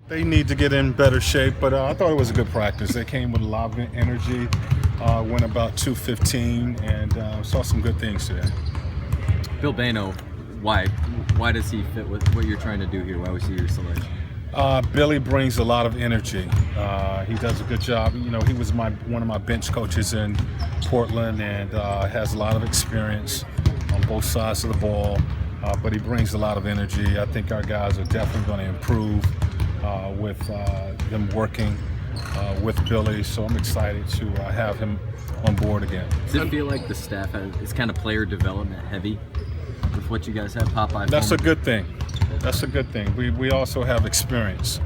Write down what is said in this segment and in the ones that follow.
They need to get in better shape, but I thought it was a good practice. They came with a lot of energy, went about 2:15, and saw some good things today. Bill Bano, why does he fit with what you're trying to do here? Why was he your selection? Billy brings a lot of energy. He does a good job. You know, he was one of my bench coaches in Portland, and has a lot of experience on both sides of the ball. But he brings a lot of energy. I think our guys are definitely going to improve with them working with Billy. So I'm excited to have him on board again. Does it feel like the staff is kind of player development heavy with what you guys have? Popeye. That's a good thing. That's a good thing. We also have experience.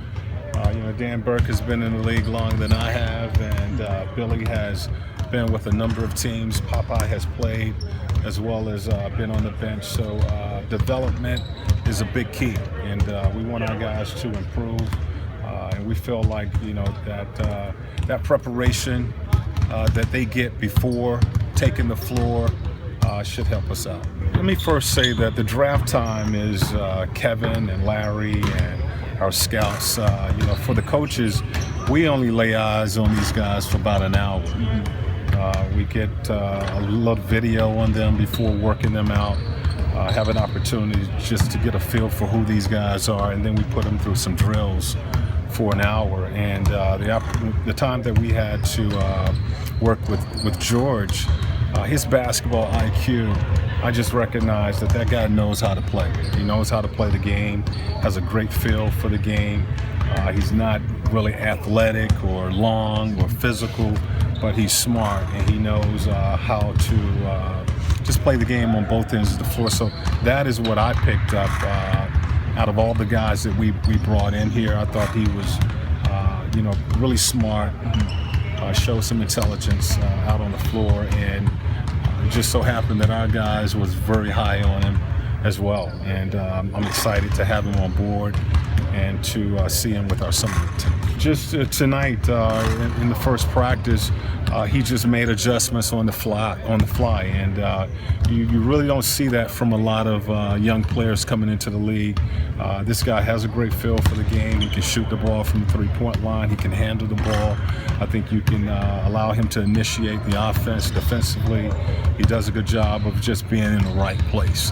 You know, Dan Burke has been in the league longer than I have, and Billy has been with a number of teams. Popeye has played as well as been on the bench. So development is a big key, and we want our guys to improve. And we feel like, you know, that preparation that they get before taking the floor should help us out. Let me first say that the draft time is Kevin and Larry and our scouts. You know, for the coaches, we only lay eyes on these guys for about an hour. We get a little video on them before working them out. Have an opportunity just to get a feel for who these guys are, and then we put them through some drills for an hour. And the time that we had to work with George, his basketball IQ, I just recognized that guy knows how to play. He knows how to play the game, has a great feel for the game. He's not really athletic or long or physical, but he's smart, and he knows how to just play the game on both ends of the floor. So that is what I picked up out of all the guys that we brought in here. I thought he was, you know, really smart, showed some intelligence out on the floor, and it just so happened that our guys was very high on him as well. And I'm excited to have him on board and to see him with our summer team. Just tonight in the first practice, he just made adjustments on the fly, and you really don't see that from a lot of young players coming into the league. This guy has a great feel for the game. He can shoot the ball from the three-point line. He can handle the ball. I think you can allow him to initiate the offense defensively. He does a good job of just being in the right place.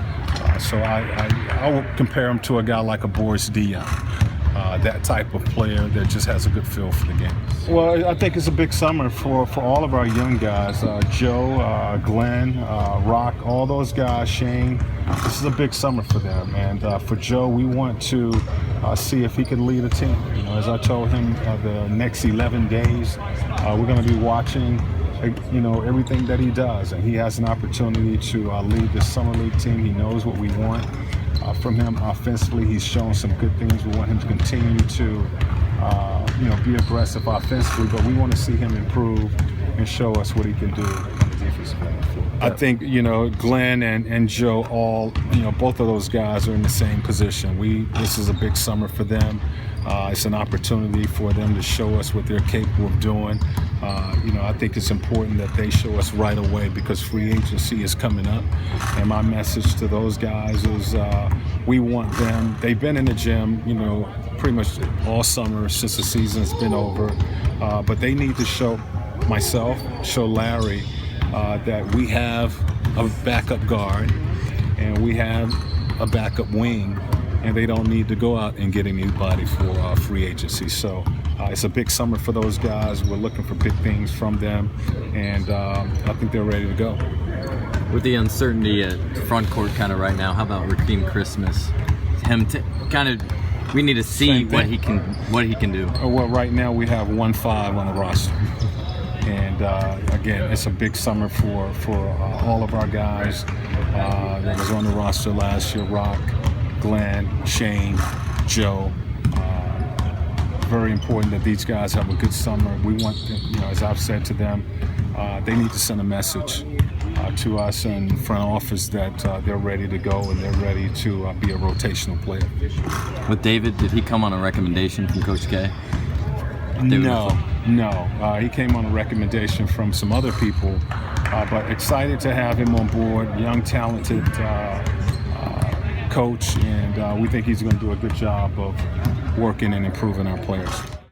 So I would compare him to a guy like a Boris Diaw. That type of player that just has a good feel for the game. Well, I think it's a big summer for all of our young guys. Joe, Glenn, Rock, all those guys, Shane. This is a big summer for them. And for Joe, we want to see if he can lead a team. You know, as I told him, the next 11 days, we're going to be watching, you know, everything that he does. And he has an opportunity to lead the summer league team. He knows what we want from him offensively. He's shown some good things. We want him to continue to, you know, be aggressive offensively, but we want to see him improve and show us what he can do on the defensive end of the floor. I think, you know, Glenn and Joe, all, you know, both of those guys are in the same position. This is a big summer for them. It's an opportunity for them to show us what they're capable of doing. You know, I think it's important that they show us right away because free agency is coming up. And my message to those guys is we want them. They've been in the gym, you know, pretty much all summer since the season's been over. But they need to show myself, show Larry that we have a backup guard and we have a backup wing, and they don't need to go out and get anybody for free agency. So it's a big summer for those guys. We're looking for big things from them, and I think they're ready to go. With the uncertainty at front court kind of right now, how about Rakeem Christmas? We need to see what he can do. Well, right now we have 1-5 on the roster. And again, it's a big summer for all of our guys that was on the roster last year. Rock, Glenn, Shane, Joe. Very important that these guys have a good summer. We want them, you know, as I've said to them, they need to send a message to us in front office that they're ready to go and they're ready to be a rotational player. With David, did he come on a recommendation from Coach K? No. He came on a recommendation from some other people, but excited to have him on board. Young, talented coach, and we think he's going to do a good job of working and improving our players.